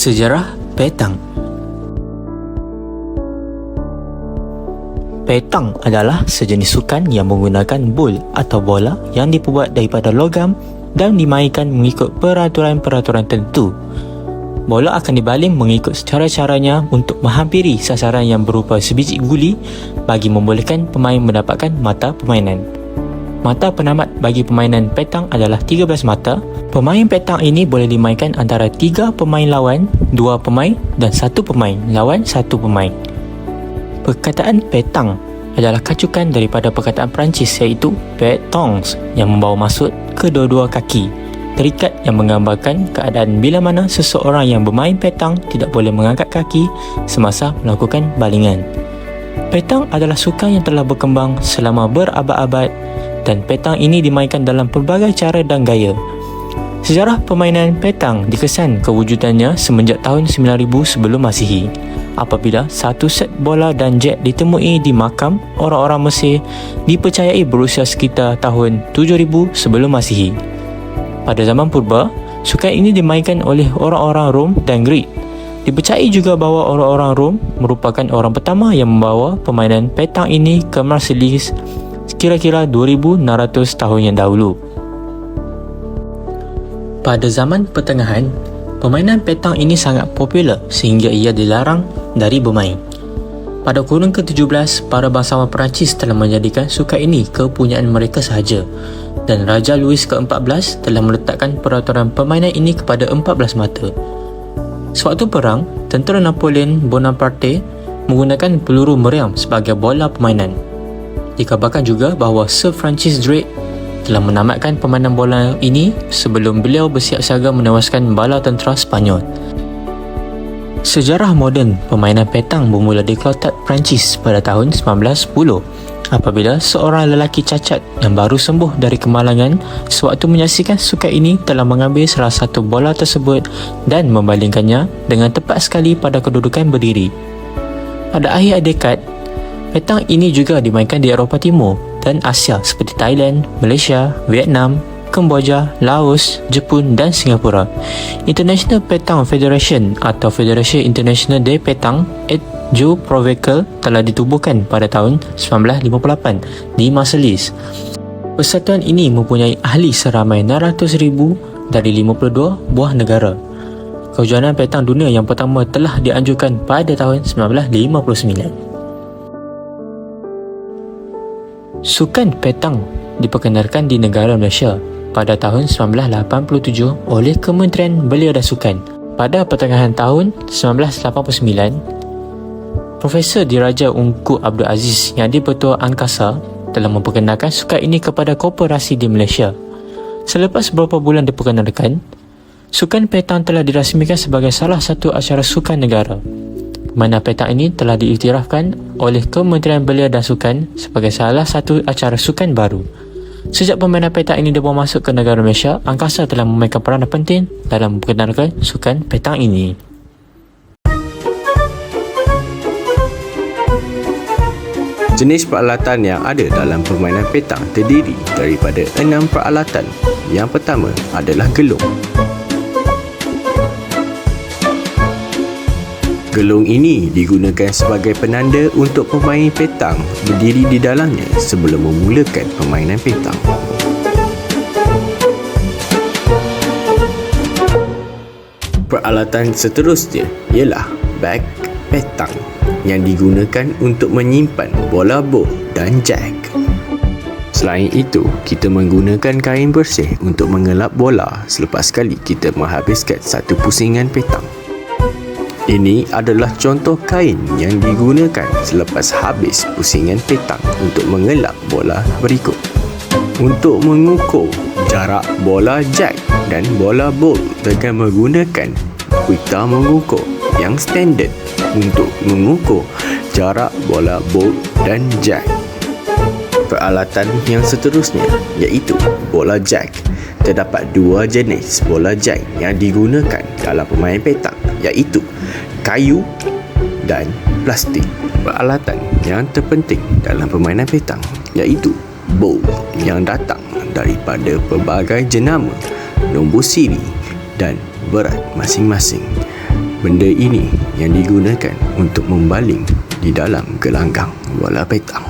Sejarah petang. Petang adalah sejenis sukan yang menggunakan bol atau bola yang diperbuat daripada logam dan dimainkan mengikut peraturan-peraturan tertentu. Bola akan dibaling mengikut cara-caranya untuk menghampiri sasaran yang berupa sebiji guli bagi membolehkan pemain mendapatkan mata permainan. Mata penamat bagi permainan petang adalah 13 mata. Pemain petang ini boleh dimainkan antara 3 pemain lawan, 2 pemain dan 1 pemain lawan 1 pemain. Perkataan petang adalah kacukan daripada perkataan Perancis iaitu pétanque yang membawa maksud kedua-dua kaki. Terikat yang menggambarkan keadaan bila mana seseorang yang bermain petang tidak boleh mengangkat kaki semasa melakukan balingan. Petang adalah sukan yang telah berkembang selama berabad-abad dan petang ini dimainkan dalam pelbagai cara dan gaya. Sejarah permainan petang dikesan kewujudannya semenjak tahun 9000 sebelum Masihi, apabila satu set bola dan jack ditemui di makam orang-orang Mesir dipercayai berusia sekitar tahun 7000 sebelum Masihi. Pada zaman purba, sukan ini dimainkan oleh orang-orang Rom dan Greek. Dipercayai juga bahawa orang-orang Rom merupakan orang pertama yang membawa permainan petang ini ke Marseilles kira-kira 2600 tahun yang dahulu. Pada zaman pertengahan, permainan petang ini sangat popular sehingga ia dilarang dari bermain. Pada kurun ke-17, para bangsawan Perancis telah menjadikan sukan ini kepunyaan mereka sahaja dan Raja Louis ke-14 telah meletakkan peraturan permainan ini kepada 14 mata. Sewaktu perang, tentera Napoleon Bonaparte menggunakan peluru meriam sebagai bola permainan. Dikabarkan juga bahawa Sir Francis Drake telah menamatkan permainan bola ini sebelum beliau bersiap siaga menewaskan bala tentera Sepanyol. Sejarah moden permainan petang bermula di Clotet, Perancis pada tahun 1910 apabila seorang lelaki cacat yang baru sembuh dari kemalangan sewaktu menyaksikan sukan ini telah mengambil salah satu bola tersebut dan membalingkannya dengan tepat sekali pada kedudukan berdiri. Pada akhir dekad, petang ini juga dimainkan di Eropah Timur dan Asia seperti Thailand, Malaysia, Vietnam, Kemboja, Laos, Jepun dan Singapura. International Petang Federation atau Federation International de Petang et Jeux Provinciaux telah ditubuhkan pada tahun 1958 di Marseilles. Persatuan ini mempunyai ahli seramai 600,000 dari 52 buah negara. Kejuaraan petang dunia yang pertama telah dianjurkan pada tahun 1959. Sukan petang diperkenalkan di negara Malaysia pada tahun 1987 oleh Kementerian Belia dan Sukan. Pada pertengahan tahun 1989, Profesor Diraja Ungku Abdul Aziz yang di-Pertua Angkasa telah memperkenalkan sukan ini kepada korporasi di Malaysia. Selepas beberapa bulan diperkenalkan, sukan petang telah dirasmikan sebagai salah satu acara sukan negara. Permainan petang ini telah diiktirafkan oleh Kementerian Belia dan Sukan sebagai salah satu acara sukan baru. Sejak permainan petang ini dibawa masuk ke negara Malaysia, Angkasa telah memainkan peranan penting dalam memperkenalkan sukan petang ini. Jenis peralatan yang ada dalam permainan petang terdiri daripada 6 peralatan. Yang pertama adalah gelung. Gelung ini digunakan sebagai penanda untuk pemain petang berdiri di dalamnya sebelum memulakan permainan petang. Peralatan seterusnya ialah bag petang yang digunakan untuk menyimpan bola bol dan jack. Selain itu, kita menggunakan kain bersih untuk mengelap bola selepas kali kita menghabiskan satu pusingan petang. Ini adalah contoh kain yang digunakan selepas habis pusingan petang untuk mengelap bola berikut. Untuk mengukur jarak bola jack dan bola bol dengan menggunakan pita mengukur yang standard untuk mengukur jarak bola bol dan jack. Peralatan yang seterusnya iaitu bola jack. Terdapat dua jenis bola jack yang digunakan dalam permainan petang iaitu kayu dan plastik. Peralatan yang terpenting dalam permainan petang iaitu bol yang datang daripada pelbagai jenama, nombor siri dan berat masing-masing. Benda ini yang digunakan untuk membaling di dalam gelanggang bola petang.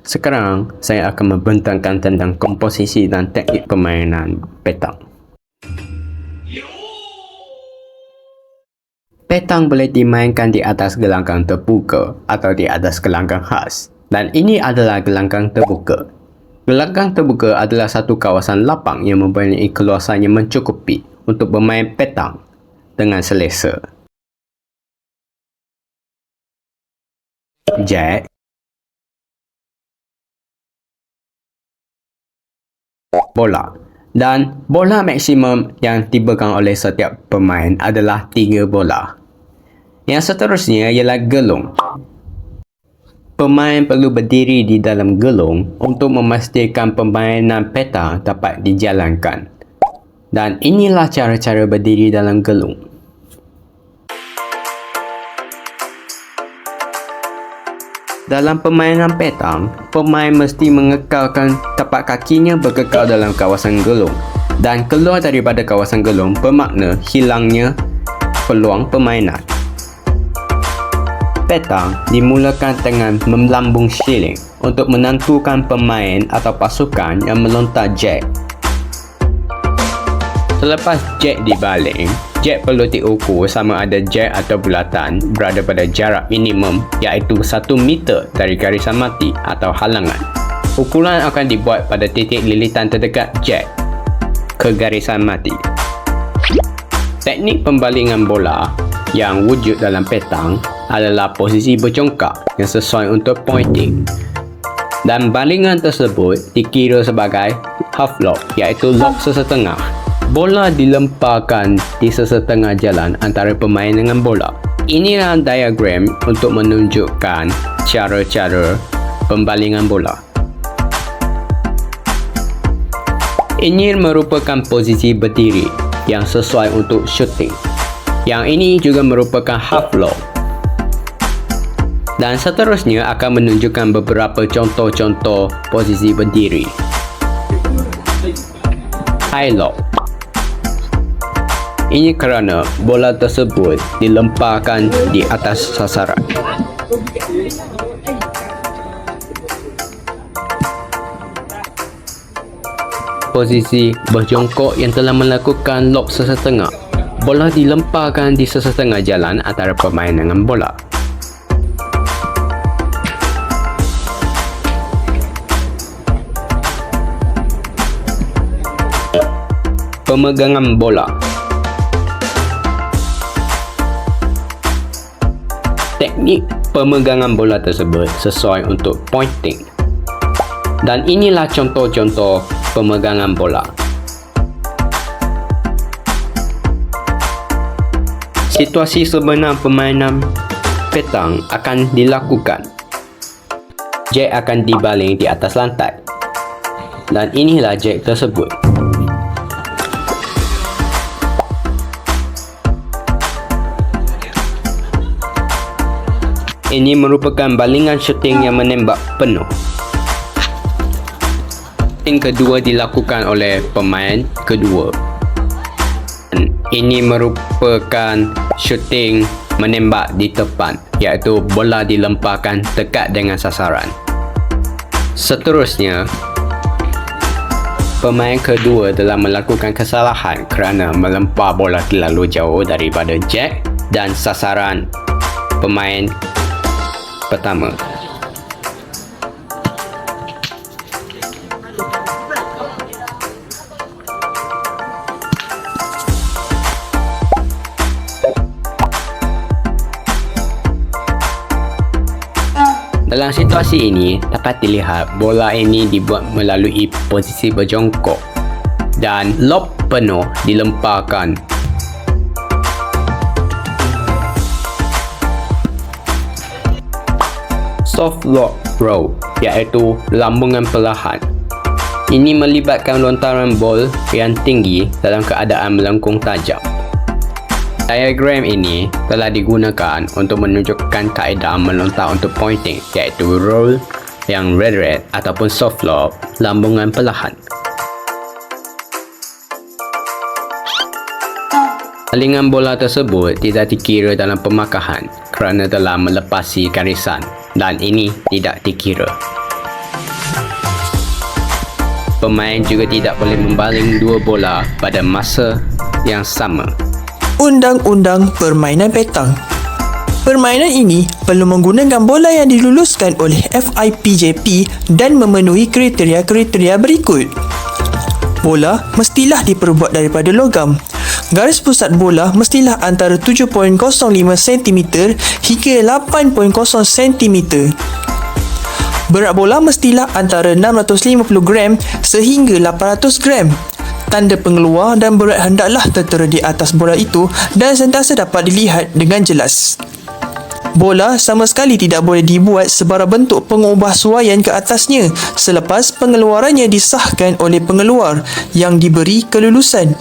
Sekarang, saya akan membentangkan tentang komposisi dan teknik permainan petang. Petang boleh dimainkan di atas gelanggang terbuka atau di atas gelanggang khas. Dan ini adalah gelanggang terbuka. Gelanggang terbuka adalah satu kawasan lapang yang mempunyai keluasan yang mencukupi untuk bermain petang dengan selesa. Jack, bola. Dan bola maksimum yang dipegang oleh setiap pemain adalah 3 bola. Yang seterusnya ialah gelung. Pemain perlu berdiri di dalam gelung untuk memastikan permainan petang dapat dijalankan. Dan inilah cara-cara berdiri dalam gelung. Dalam permainan petang, pemain mesti mengekalkan tapak kakinya berkekal dalam kawasan gelung. Dan keluar daripada kawasan gelung bermakna hilangnya peluang permainan. Petang dimulakan dengan melambung shilling untuk menentukan pemain atau pasukan yang melontar jack. Selepas jack dibaling, jack perlu diukur sama ada jack atau bulatan berada pada jarak minimum iaitu 1 meter dari garisan mati atau halangan. Ukuran akan dibuat pada titik lilitan terdekat jack ke garisan mati. Teknik pembalingan bola yang wujud dalam petang adalah posisi bercongkak yang sesuai untuk pointing. Dan balingan tersebut dikira sebagai half lob iaitu lob sesetengah. Bola dilemparkan di sesetengah jalan antara pemain dengan bola. Inilah diagram untuk menunjukkan cara-cara pembalingan bola. Ini merupakan posisi berdiri yang sesuai untuk shooting. Yang ini juga merupakan half lob. Dan seterusnya akan menunjukkan beberapa contoh-contoh posisi berdiri. High lob. Ini kerana bola tersebut dilemparkan di atas sasaran. Posisi berjongkok yang telah melakukan lob sesetengah. Bola dilemparkan di sesetengah jalan antara pemain dengan bola. Pemegangan bola. Teknik pemegangan bola tersebut sesuai untuk pointing. Dan inilah contoh-contoh pemegangan bola. Situasi sebenar permainan petang akan dilakukan. Jack akan dibaling di atas lantai. Dan inilah jack tersebut. Ini merupakan balingan shooting yang menembak penuh. Shooting kedua dilakukan oleh pemain kedua. Ini merupakan shooting menembak di tepan, iaitu bola dilemparkan dekat dengan sasaran. Seterusnya, pemain kedua telah melakukan kesalahan kerana melempar bola terlalu jauh daripada jack dan sasaran pemain pertama. Dalam situasi ini, dapat dilihat bola ini dibuat melalui posisi berjongkok dan lob penuh dilemparkan. Soft lob throw, iaitu lambungan perlahan. Ini melibatkan lontaran bol yang tinggi dalam keadaan melengkung tajam. Diagram ini telah digunakan untuk menunjukkan kaedah melontar untuk pointing, iaitu roll yang red ataupun soft lob, lambungan perlahan. Balingan bola tersebut tidak dikira dalam pemakahan kerana telah melepasi garisan dan ini tidak dikira. Pemain juga tidak boleh membaling dua bola pada masa yang sama. Undang-undang Permainan Petang. Permainan ini perlu menggunakan bola yang diluluskan oleh FIPJP dan memenuhi kriteria-kriteria berikut. Bola mestilah diperbuat daripada logam. Garis pusat bola mestilah antara 7.05 cm hingga 8.0 cm. Berat bola mestilah antara 650 gram sehingga 800 gram. Tanda pengeluar dan berat hendaklah tertera di atas bola itu dan sentiasa dapat dilihat dengan jelas. Bola sama sekali tidak boleh dibuat sebarang bentuk pengubahsuaian ke atasnya selepas pengeluarannya disahkan oleh pengeluar yang diberi kelulusan.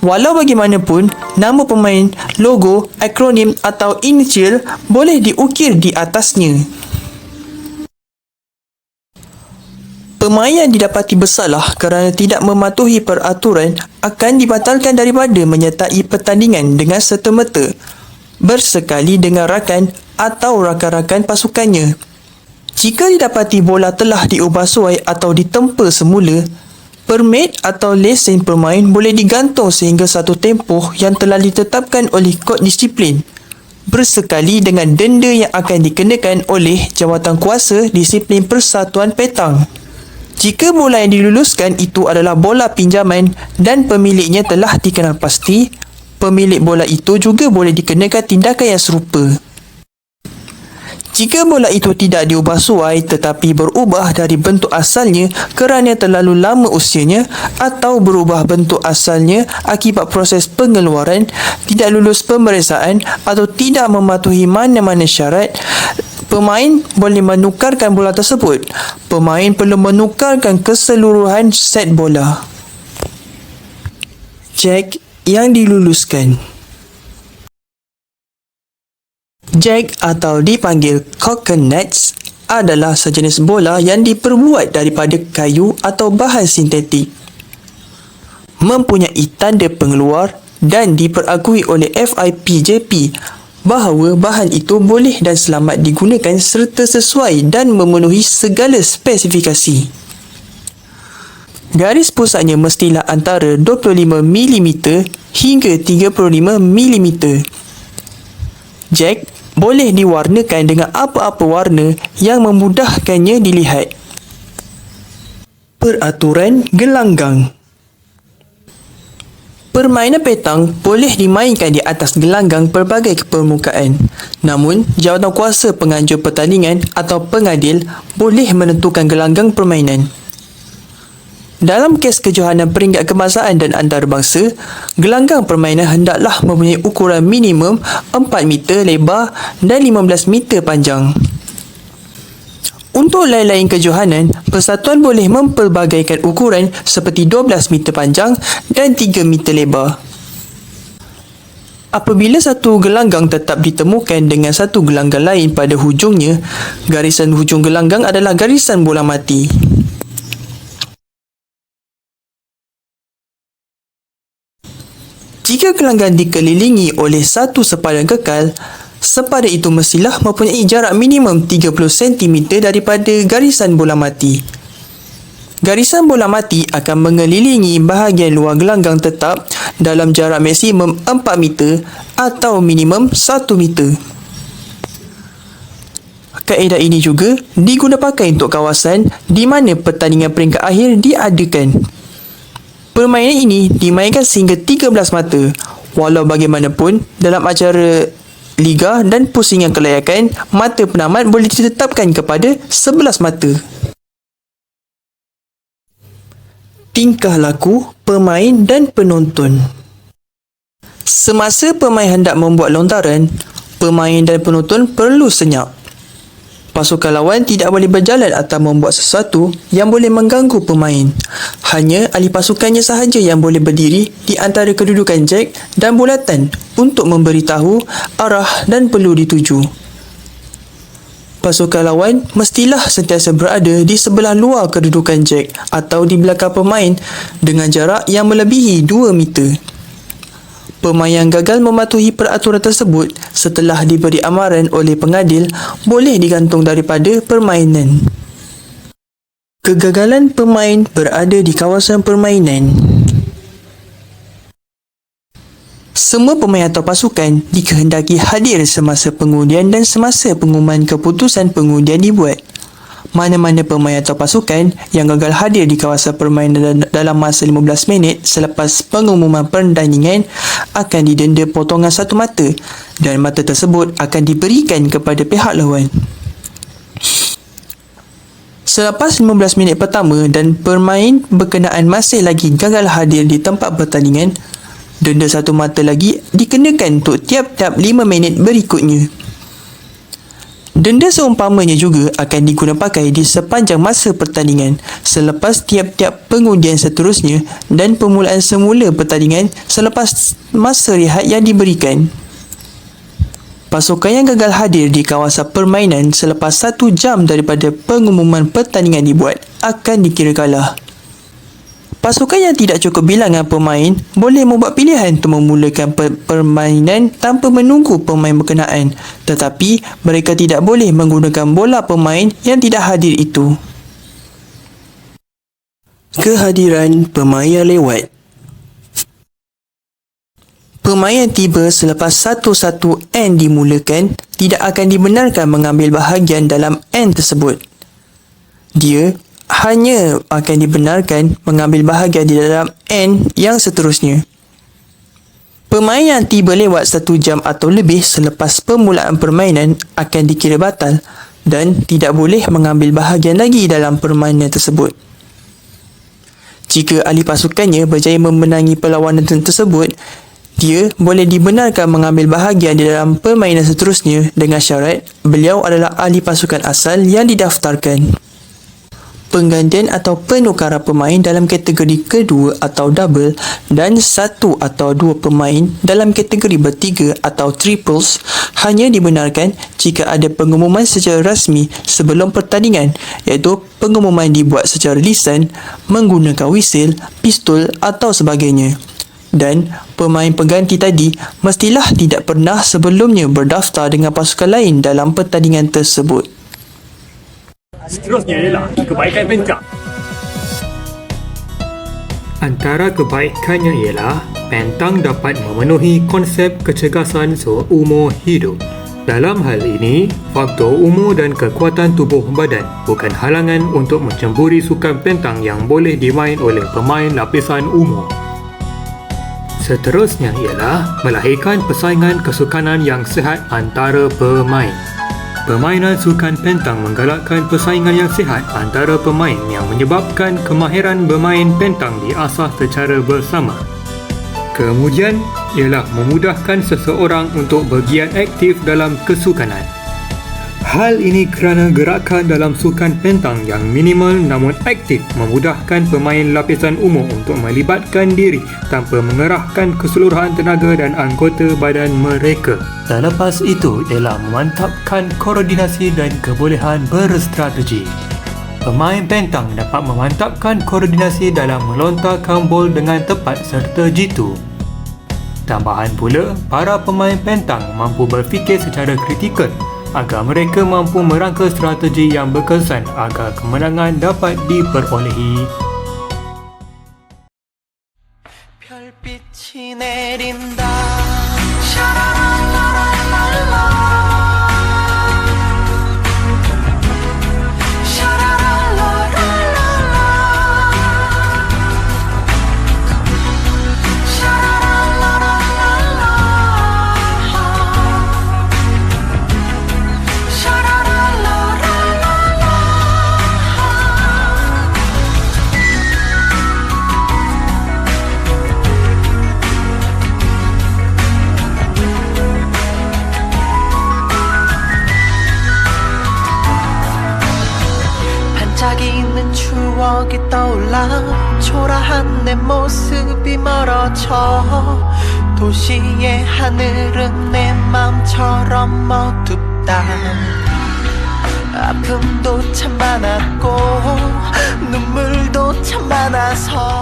Walau bagaimanapun, nama pemain, logo, akronim atau inisial boleh diukir di atasnya. Pemain yang didapati bersalah kerana tidak mematuhi peraturan akan dibatalkan daripada menyertai pertandingan dengan serta-merta, bersekali dengan rakan atau rakan-rakan pasukannya. Jika didapati bola telah diubah suai atau ditempa semula, permit atau lesen pemain boleh digantung sehingga satu tempoh yang telah ditetapkan oleh kod disiplin, bersekali dengan denda yang akan dikenakan oleh Jawatankuasa Disiplin Persatuan Petang. Jika bola yang diluluskan itu adalah bola pinjaman dan pemiliknya telah dikenal pasti, pemilik bola itu juga boleh dikenakan tindakan yang serupa. Jika bola itu tidak diubah suai tetapi berubah dari bentuk asalnya kerana terlalu lama usianya atau berubah bentuk asalnya akibat proses pengeluaran, tidak lulus pemeriksaan atau tidak mematuhi mana-mana syarat, pemain boleh menukarkan bola tersebut. Pemain perlu menukarkan keseluruhan set bola. Jack yang diluluskan. Jack atau dipanggil coconuts adalah sejenis bola yang diperbuat daripada kayu atau bahan sintetik. Mempunyai tanda pengeluar dan diperakui oleh FIPJP bahawa bahan itu boleh dan selamat digunakan serta sesuai dan memenuhi segala spesifikasi. Garis pusatnya mestilah antara 25mm hingga 35mm. Jack boleh diwarnakan dengan apa-apa warna yang memudahkannya dilihat. Peraturan gelanggang. Permainan petang boleh dimainkan di atas gelanggang pelbagai permukaan. Namun, Jawatankuasa Penganjur Pertandingan atau pengadil boleh menentukan gelanggang permainan. Dalam kes kejohanan peringkat kebangsaan dan antarabangsa, gelanggang permainan hendaklah mempunyai ukuran minimum 4 meter lebar dan 15 meter panjang. Untuk lain-lain kejohanan, persatuan boleh mempelbagaikan ukuran seperti 12 meter panjang dan 3 meter lebar. Apabila satu gelanggang tetap ditemukan dengan satu gelanggang lain pada hujungnya, garisan hujung gelanggang adalah garisan bola mati. Jika gelanggang dikelilingi oleh satu sepadan kekal, sepadan itu mestilah mempunyai jarak minimum 30 cm daripada garisan bola mati. Garisan bola mati akan mengelilingi bahagian luar gelanggang tetap dalam jarak maksimum 4 meter atau minimum 1 meter. Kaedah ini juga diguna pakai untuk kawasan di mana pertandingan peringkat akhir diadakan. Permainan ini dimainkan sehingga 13 mata. Walau bagaimanapun, dalam acara liga dan pusingan kelayakan, mata penamat boleh ditetapkan kepada 11 mata. Tingkah laku pemain dan penonton. Semasa pemain hendak membuat lontaran, pemain dan penonton perlu senyap. Pasukan lawan tidak boleh berjalan atau membuat sesuatu yang boleh mengganggu pemain. Hanya ahli pasukannya sahaja yang boleh berdiri di antara kedudukan jack dan bulatan untuk memberitahu arah dan perlu dituju. Pasukan lawan mestilah sentiasa berada di sebelah luar kedudukan jack atau di belakang pemain dengan jarak yang melebihi 2 meter. Pemain yang gagal mematuhi peraturan tersebut setelah diberi amaran oleh pengadil boleh digantung daripada permainan. Kegagalan pemain berada di kawasan permainan. Semua pemain atau pasukan dikehendaki hadir semasa pengundian dan semasa pengumuman keputusan pengundian dibuat. Mana-mana pemain atau pasukan yang gagal hadir di kawasan permainan dalam masa 15 minit selepas pengumuman pertandingan akan didenda potongan satu mata dan mata tersebut akan diberikan kepada pihak lawan. Selepas 15 minit pertama dan pemain berkenaan masih lagi gagal hadir di tempat pertandingan, denda satu mata lagi dikenakan untuk tiap-tiap 5 minit berikutnya. Denda seumpamanya juga akan digunakan pakai di sepanjang masa pertandingan selepas tiap-tiap pengundian seterusnya dan permulaan semula pertandingan selepas masa rehat yang diberikan. Pasukan yang gagal hadir di kawasan permainan selepas 1 jam daripada pengumuman pertandingan dibuat akan dikira kalah. Pasukan yang tidak cukup bilangan pemain boleh membuat pilihan untuk memulakan permainan tanpa menunggu pemain berkenaan, tetapi mereka tidak boleh menggunakan bola pemain yang tidak hadir itu. Kehadiran pemain yang lewat. Pemain yang tiba selepas 1-1 end dimulakan tidak akan dibenarkan mengambil bahagian dalam end tersebut. Dia hanya akan dibenarkan mengambil bahagian di dalam end yang seterusnya. Pemain yang tiba lewat 1 jam atau lebih selepas permulaan permainan akan dikira batal dan tidak boleh mengambil bahagian lagi dalam permainan tersebut. Jika ahli pasukannya berjaya memenangi perlawanan tersebut, dia boleh dibenarkan mengambil bahagian di dalam permainan seterusnya dengan syarat beliau adalah ahli pasukan asal yang didaftarkan. Penggantian atau penukaran pemain dalam kategori kedua atau double dan 1 atau 2 pemain dalam kategori bertiga atau triples hanya dibenarkan jika ada pengumuman secara rasmi sebelum pertandingan, iaitu pengumuman dibuat secara lisan menggunakan wisil, pistol atau sebagainya. Dan pemain pengganti tadi mestilah tidak pernah sebelumnya berdaftar dengan pasukan lain dalam pertandingan tersebut. Seterusnya ialah kebaikan bentang. Antara kebaikannya ialah bentang dapat memenuhi konsep kecergasan seumur hidup. Dalam hal ini, faktor umur dan kekuatan tubuh badan bukan halangan untuk mencemburi sukan bentang yang boleh dimain oleh pemain lapisan umur. Seterusnya ialah melahirkan persaingan kesukanan yang sihat antara pemain. Permainan sukan pentang menggalakkan persaingan yang sihat antara pemain yang menyebabkan kemahiran bermain pentang diasah secara bersama. Kemudian ialah memudahkan seseorang untuk bergiat aktif dalam kesukanan. Hal ini kerana gerakan dalam sukan pentang yang minimal namun aktif memudahkan pemain lapisan umur untuk melibatkan diri tanpa mengerahkan keseluruhan tenaga dan anggota badan mereka. Selepas itu ialah memantapkan koordinasi dan kebolehan berstrategi. Pemain pentang dapat memantapkan koordinasi dalam melontarkan bol dengan tepat serta jitu. Tambahan pula, para pemain pentang mampu berfikir secara kritikal agar mereka mampu merangka strategi yang berkesan agar kemenangan dapat diperolehi. 별빛이 내린다. 반짝이는 추억이 떠올라 초라한 내 모습이 멀어져 도시의 하늘은 내 맘처럼 어둡다 아픔도 참 많았고 눈물도 참 많아서